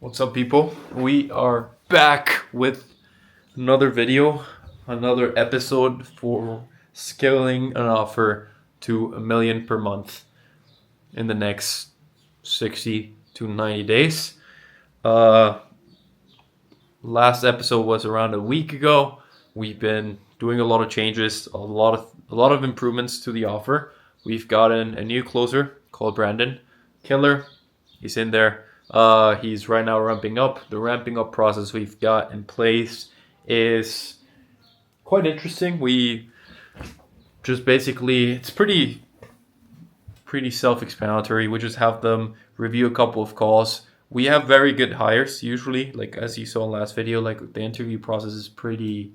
What's up, people? We are back with another video, another episode for scaling an offer to $1 million per month in the next 60 to 90 days. Last episode was around a week ago. We've been doing a lot of changes, a lot of improvements to the offer. We've gotten a new closer called Brandon Killer. He's in there. He's right now ramping up. The ramping up process we've got in place is quite interesting. We just basically, it's pretty self-explanatory. We just have them review a couple of calls. We have very good hires usually, like as you saw in last video, like the interview process is pretty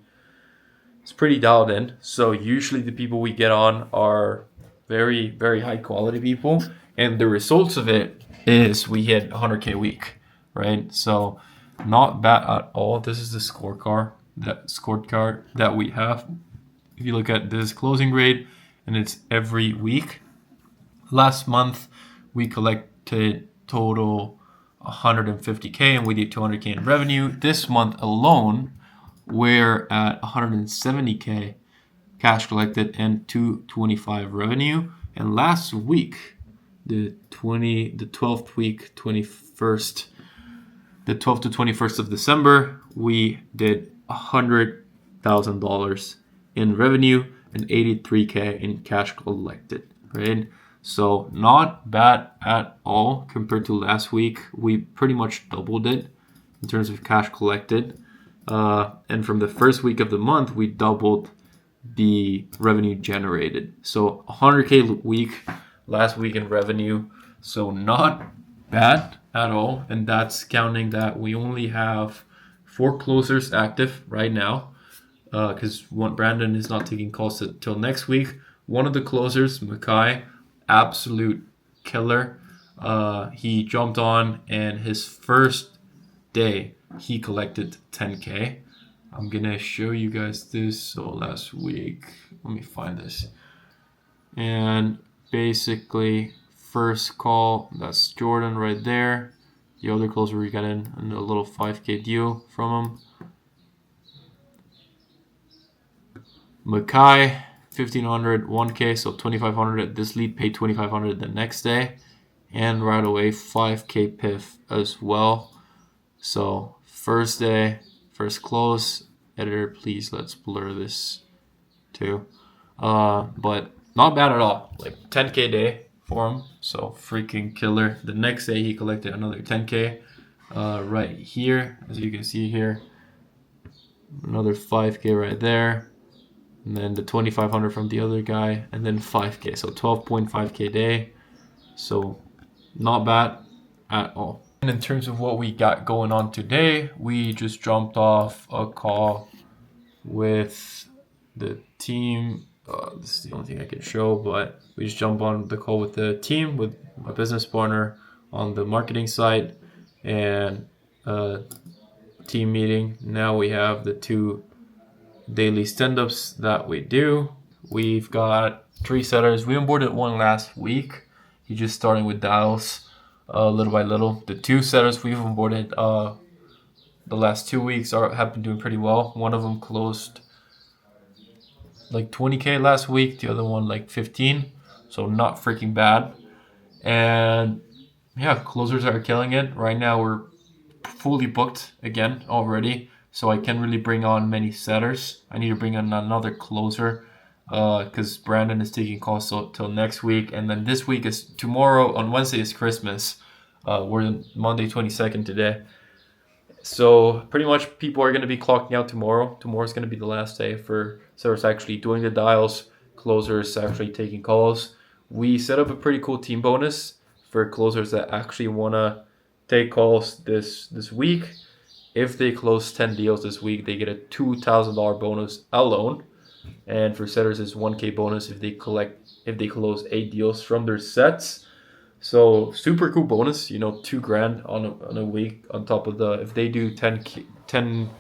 dialed in. So usually the people we get on are very, very high quality people, and the results of it is we hit 100K a week, right? So not bad at all. This is the scorecard that we have. If you look at this closing rate, and it's every week. Last month we collected total 150K and we did 200K in revenue. This month alone we're at 170K cash collected and 225 revenue. And last week, the 12th week, the 12th to 21st of December, we did $100,000 in revenue and 83K in cash collected, right? So not bad at all compared to last week. We pretty much doubled it in terms of cash collected. And from the first week of the month, we doubled the revenue generated. So 100K week last week in revenue. So not bad at all. And that's counting that we only have 4 closers active right now. Because Brandon is not taking calls till next week. One of the closers, Makai, absolute killer. He jumped on, and his first day he collected 10K. I'm gonna show you guys this. So last week, let me find this. And basically, first call, that's Jordan right there. The other closer we got in a little 5K deal from him. Makai, 1,500, 1K, so 2,500. This lead paid 2,500 the next day, and right away 5K PIF as well. So first day, first close. Editor, please let's blur this too. But not bad at all. Like 10K day for him, so freaking killer. The next day he collected another 10K. Right here, as you can see here, another 5K right there. And then the 2,500 from the other guy, and then 5K, so 12.5K day. So not bad at all. And in terms of what we got going on today, we just jumped off a call with the team. This is the only thing I can show, but we just jumped on the call with the team, with my business partner on the marketing side, and team meeting. Now we have the 2 daily stand-ups that we do. We've got 3 setters. We onboarded 1 last week. He's just starting with dials little by little. The 2 setters we've onboarded the last 2 weeks have been doing pretty well. One of them closed like 20K last week. The other one like 15. So not freaking bad. And yeah, closers are killing it. Right now we're fully booked again already. So I can't really bring on many setters. I need to bring on another closer because Brandon is taking calls till next week. And then this week is tomorrow. On Wednesday is Christmas. We're Monday 22nd today. So pretty much people are going to be clocking out tomorrow. Tomorrow's going to be the last day for setters actually doing the dials, closers actually taking calls. We set up a pretty cool team bonus for closers that actually want to take calls this week. If they close 10 deals this week, they get a $2,000 bonus alone. And for setters, it's 1K bonus if they close 8 deals from their sets. So super cool bonus, $2,000 on a week on top of if they do 10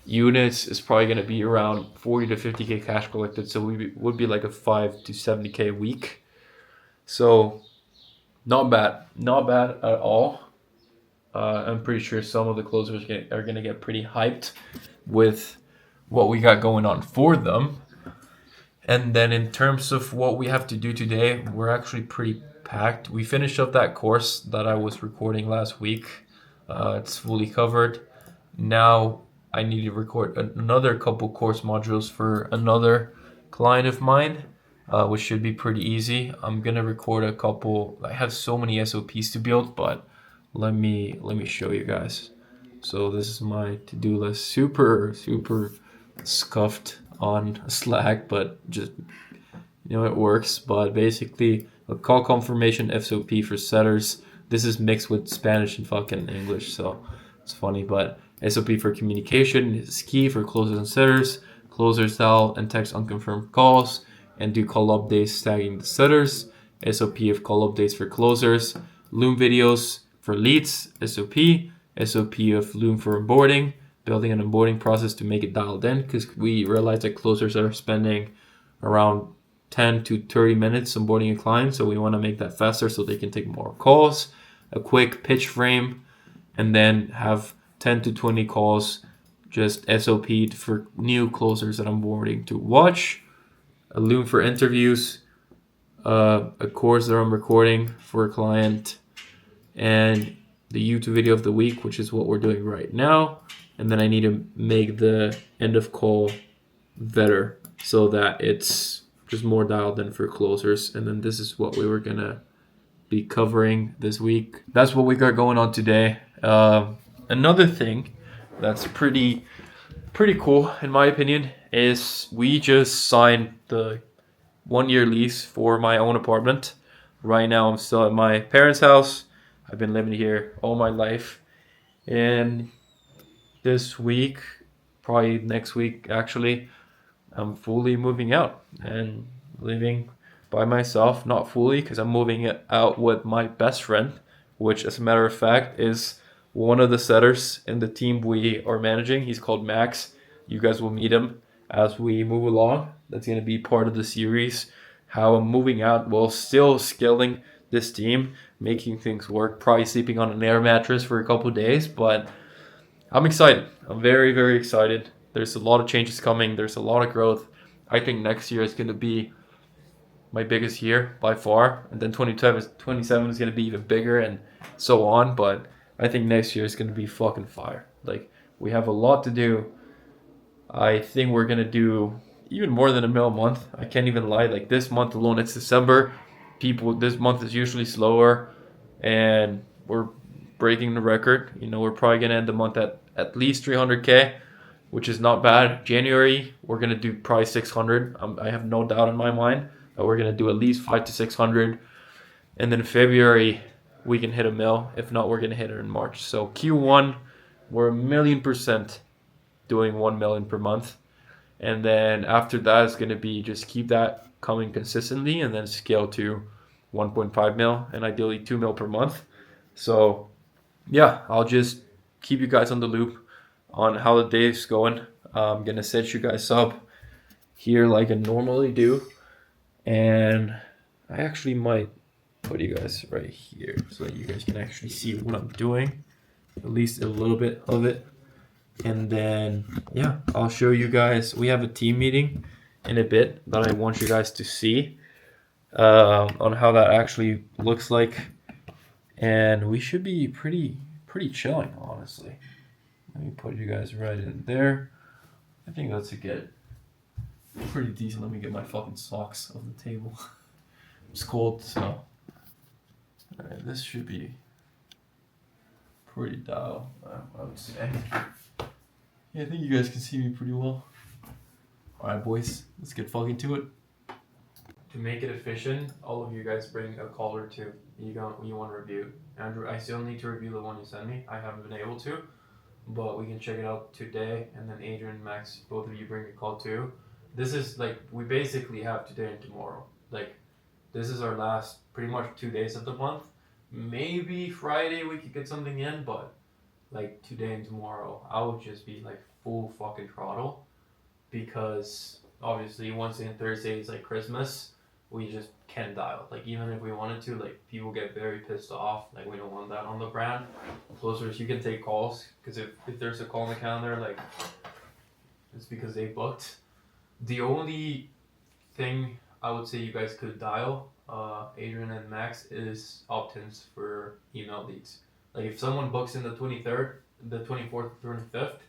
units, it's probably going to be around 40 to 50K cash collected. So we would be like a 5 to 70K a week. So not bad at all. I'm pretty sure some of the closers are gonna get pretty hyped with what we got going on for them. And then in terms of what we have to do today, we're actually pretty packed. We finished up that course that I was recording last week. It's fully covered. Now I need to record another couple course modules for another client of mine, which should be pretty easy. I'm gonna record a couple. I have so many SOPs to build, but let me show you guys. So this is my to-do list. Super scuffed on Slack, but just it works. But basically, a call confirmation SOP for setters. This is mixed with Spanish and fucking English, so it's funny. But SOP for communication is key for closers and setters. Closers dial and text unconfirmed calls and do call updates tagging the setters. SOP of call updates for closers. Loom videos for leads. SOP of Loom for onboarding. Building an onboarding process to make it dialed in, because we realize that closers are spending around 10 to 30 minutes onboarding a client, so we want to make that faster so they can take more calls. A quick pitch frame, and then have 10 to 20 calls just SOP'd for new closers that I'm onboarding to watch. A Loom for interviews, a course that I'm recording for a client, and the YouTube video of the week, which is what we're doing right now. And then I need to make the end of call better so that it's just more dialed in for closers. And then this is what we were gonna be covering this week. That's what we got going on today. Another thing that's pretty cool in my opinion is we just signed the 1-year lease for my own apartment. Right now I'm still at my parents' house. I've been living here all my life, and this week, probably next week actually, I'm fully moving out and living by myself. Not fully, because I'm moving out with my best friend, which as a matter of fact is one of the setters in the team we are managing. He's called Max. You guys will meet him as we move along. That's going to be part of the series, how I'm moving out while still scaling this team, making things work, probably sleeping on an air mattress for a couple of days, but I'm excited. I'm very excited. There's a lot of changes coming. There's a lot of growth. I think next year is going to be my biggest year by far, and then 27 is going to be even bigger, and so on. But I think next year is going to be fucking fire. Like, we have a lot to do. I think we're going to do even more than $1 million a month. I can't even lie. Like, this month alone, it's December. This month is usually slower, and we're breaking the record. We're probably going to end the month at least 300K, which is not bad. January, we're going to do probably 600. I have no doubt in my mind that we're going to do at least 500 to 600. And then February, we can hit $1 million. If not, we're going to hit it in March. So Q1, we're 1,000,000% doing 1 million per month. And then after that, it's going to be just keep that coming consistently and then scale to 1.5 mil and ideally 2 mil per month. So yeah, I'll just keep you guys on the loop on how the day's going. I'm going to set you guys up here like I normally do. And I actually might put you guys right here so that you guys can actually see what I'm doing, at least a little bit of it. And then, yeah, I'll show you guys. We have a team meeting in a bit that I want you guys to see on how that actually looks like. And we should be pretty chilling, honestly. Let me put you guys right in there. I think that's a good, pretty decent. Let me get my fucking socks off the table. It's cold, so. Alright, this should be pretty dial, I would say. Yeah, I think you guys can see me pretty well. Alright, boys, let's get fucking to it. To make it efficient, all of you guys bring a call or two you want to review. Andrew, I still need to review the one you sent me. I haven't been able to, but we can check it out today. And then Adrian, Max, both of you bring a call too. This is like, we basically have today and tomorrow. Like, this is our last pretty much 2 days of the month. Maybe Friday we could get something in, but like today and tomorrow, I would just be like full fucking throttle, because obviously Wednesday and Thursday is like Christmas, we just can't dial. Like even if we wanted to, like people get very pissed off. Like we don't want that on the brand. Closers, you can take calls because if there's a call in the calendar, like it's because they booked. The only thing I would say you guys could dial, Adrian and Max, is opt-ins for email leads. Like if someone books in the 23rd, the 24th, 25th,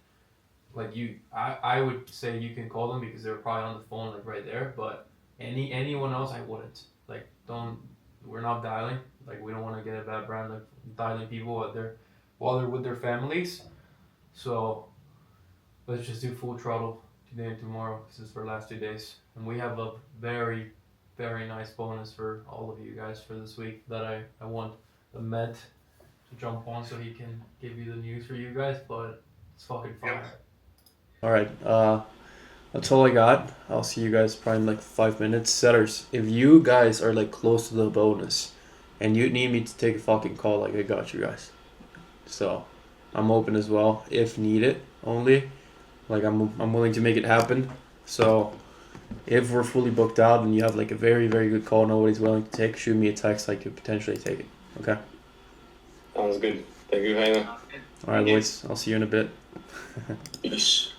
like I would say you can call them because they're probably on the phone like right there. But anyone else, I wouldn't. Like don't. We're not dialing. Like we don't want to get a bad brand like dialing people while they're with their families. So let's just do full throttle today and tomorrow because it's our last 2 days, and we have a very very nice bonus for all of you guys for this week that I want the Met to jump on so he can give you the news for you guys, but it's fucking fire. All right, that's all I got. I'll see you guys probably in like 5 minutes. Setters, if you guys are like close to the bonus and you need me to take a fucking call, like I got you guys. So I'm open as well if needed only. Like I'm willing to make it happen. So if we're fully booked out and you have like a very very good call nobody's willing to take, shoot me a text. I could potentially take it. Okay. Sounds good. Thank you, Heine. All right, boys. I'll see you in a bit. Yes.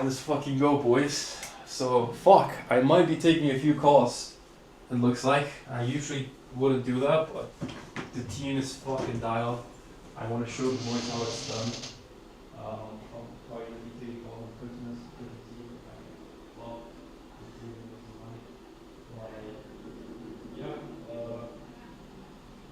Let's fucking go, boys. So, fuck, I might be taking a few calls, it looks like. I usually wouldn't do that, but the team is fucking dialed. I want to show the boys how it's done. I'm probably going to be taking calls on Christmas for the team. Well, yeah,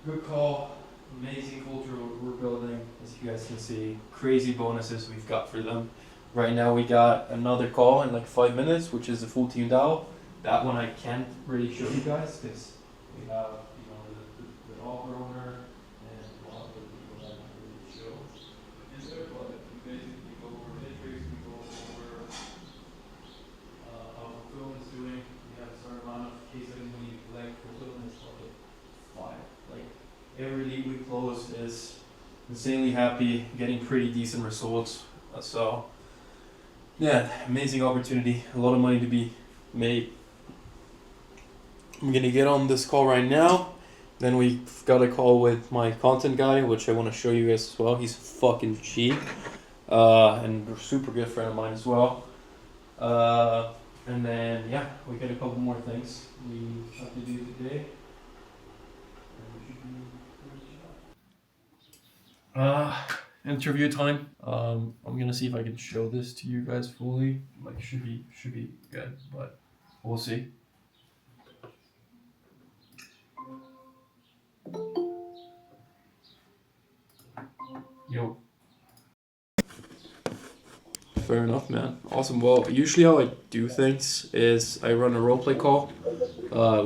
good call. Amazing culture we're building, as you guys can see. Crazy bonuses we've got for them. Right now we got another call in like 5 minutes, which is a full team dial. That one I can't really show you guys because we have the offer owner and a lot of the people that I can't really show in there. But basically we go over metrics, we go over how fulfillment's doing. We have a certain amount of case studies when you collect fulfillment is like 5. Like every lead we close is insanely happy, getting pretty decent results. So yeah, amazing opportunity. A lot of money to be made. I'm gonna get on this call right now. Then we've got a call with my content guy, which I want to show you guys as well. He's fucking cheap, and a super good friend of mine as well. And then yeah, we got a couple more things we have to do today. Interview time. I'm gonna see if I can show this to you guys fully. Like should be good, but we'll see. Yo. Fair enough, man. Awesome. Well, usually how I do things is I run a roleplay call,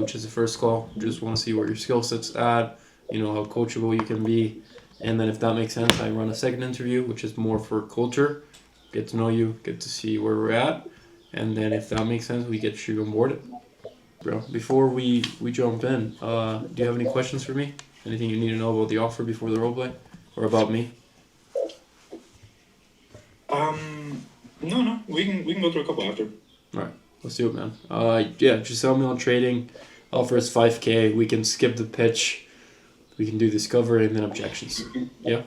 which is the first call. Just want to see where your skill set's at, how coachable you can be. And then if that makes sense, I run a second interview, which is more for culture. Get to know you, get to see where we're at. And then if that makes sense, we get you on board. Bro, before we jump in, do you have any questions for me? Anything you need to know about the offer before the roleplay? Or about me? No. We can go through a couple after. Alright, let's do it, man. Yeah, Giselle Mill Trading offers 5K. We can skip the pitch. We can do discovery and then objections. Yeah?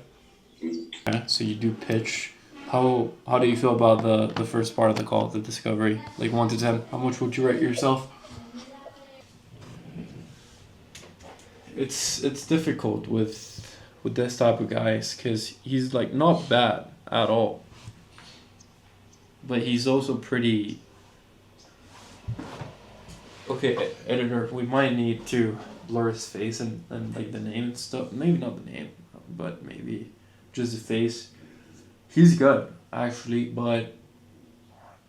Okay, so you do pitch. How do you feel about the first part of the call, the discovery? Like 1 to 10, how much would you rate yourself? It's difficult with this type of guys because he's like not bad at all. But he's also pretty... Okay, editor, we might need to blur his face and like the name and stuff. Maybe not the name, but maybe just the face. He's good, actually, but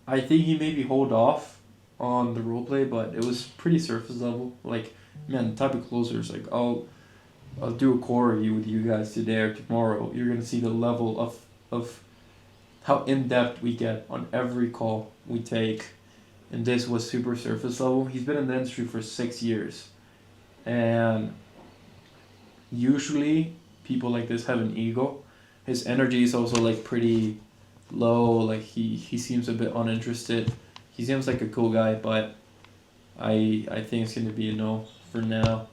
I think he maybe hold off on the roleplay, but it was pretty surface level. Like, man, the type of closers, like, I'll do a core review with you guys today or tomorrow. You're gonna see the level of how in-depth we get on every call we take. And this was super surface level. He's been in the industry for 6 years. And usually people like this have an ego. His energy is also like pretty low. Like he seems a bit uninterested. He seems like a cool guy, but I think it's gonna be a no for now.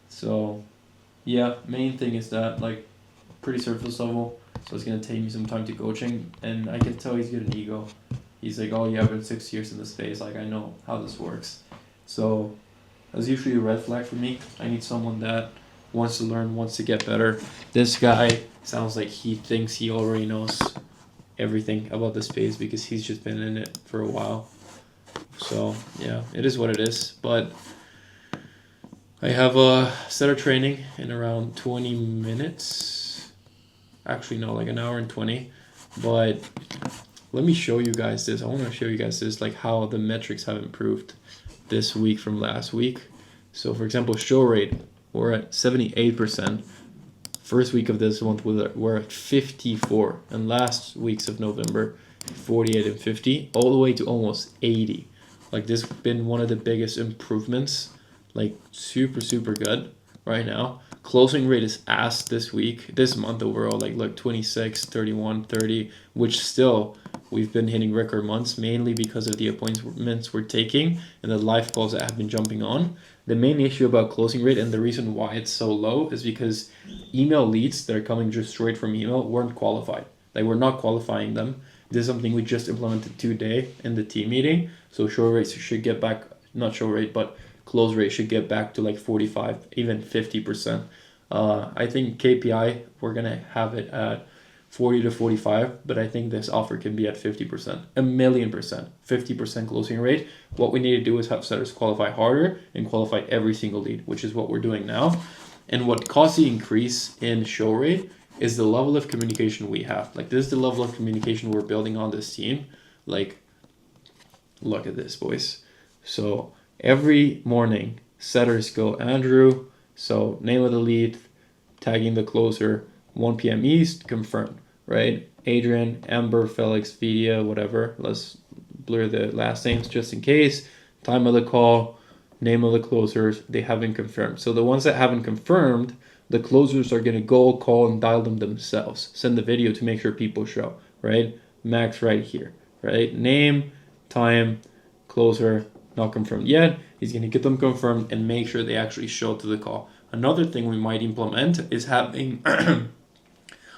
So yeah, main thing is that like pretty surface level. So it's gonna take me some time to coaching, and I can tell he's got an ego. He's like, oh yeah, I've been 6 years in this space. Like I know how this works. So that's usually a red flag for me. I need someone that wants to learn, wants to get better. This guy sounds like he thinks he already knows everything about the space because he's just been in it for a while. So yeah, it is what it is. But I have a setter training in around 20 minutes. Actually, no, like an hour and 20. But let me show you guys this. I want to show you guys this, like how the metrics have improved this week from last week. So for example, show rate, we're at 78%. First week of this month, we're at 54. And last weeks of November, 48 and 50, all the way to almost 80. Like this has been one of the biggest improvements, like super, super good right now. Closing rate is ass this month overall, like 26, 31, 30, which still we've been hitting record months, mainly because of the appointments we're taking and the live calls that have been jumping on. The main issue about closing rate and the reason why it's so low is because email leads that are coming just straight from email weren't qualified. Like we're not qualifying them. This is something we just implemented today in the team meeting. So show rates should get back, not show rate, but close rate should get back to like 45, even 50%. I think KPI, we're going to have it at 40 to 45, but I think this offer can be at 50%, 1,000,000%, 50% closing rate. What we need to do is have setters qualify harder and qualify every single lead, which is what we're doing now. And what caused the increase in show rate is the level of communication we have. Like this is the level of communication we're building on this team. Like, look at this, boys. So every morning, setters go Andrew, so name of the lead, tagging the closer, 1 p.m. East, confirmed, right? Adrian, Amber, Felix, Vidia, whatever. Let's blur the last names just in case. Time of the call, name of the closers, they haven't confirmed. So the ones that haven't confirmed, the closers are going to go call and dial them themselves. Send the video to make sure people show, right? Max right here, right? Name, time, closer, not confirmed yet. He's going to get them confirmed and make sure they actually show to the call. Another thing we might implement is having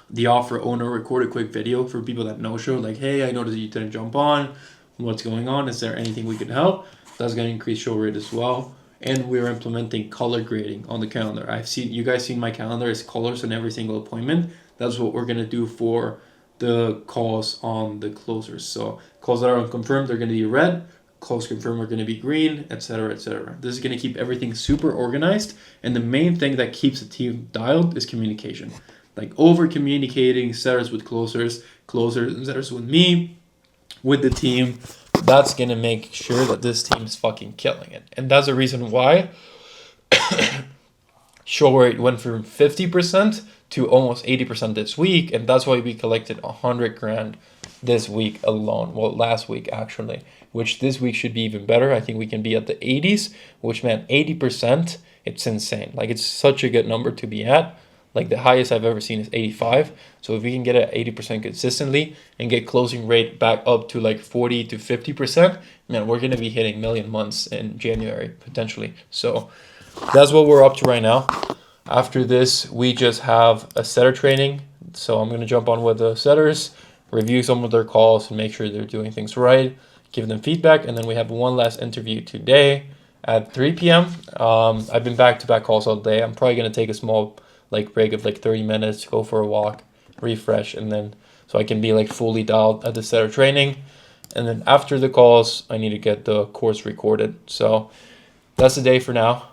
the offer owner record a quick video for people that no show, like, hey, I noticed you didn't jump on. What's going on? Is there anything we can help? That's going to increase show rate as well. And we're implementing color grading on the calendar. You guys seen my calendar, it's colors on every single appointment. That's what we're going to do for the calls on the closers. So calls that are unconfirmed, they're going to be red. Calls confirmed are going to be green, etc., etc. This is going to keep everything super organized. And the main thing that keeps the team dialed is communication. Like over communicating setters with closers and setters with me, with the team. That's going to make sure that this team is fucking killing it. And that's the reason why show rate went from 50% to almost 80% this week. And that's why we collected $100,000 this week alone. Well, last week actually, which this week should be even better. I think we can be at the 80s, which meant 80%. It's insane. Like it's such a good number to be at. Like the highest I've ever seen is 85. So if we can get it at 80% consistently and get closing rate back up to like 40 to 50%, man, we're going to be hitting million months in January potentially. So that's what we're up to right now. After this, we just have a setter training. So I'm going to jump on with the setters, review some of their calls and make sure they're doing things right, give them feedback. And then we have one last interview today at 3 p.m. I've been back-to-back calls all day. I'm probably going to take a small break of 30 minutes, go for a walk, refresh, and then so I can be fully dialed at the setter training. And then after the calls, I need to get the course recorded. So that's the day for now.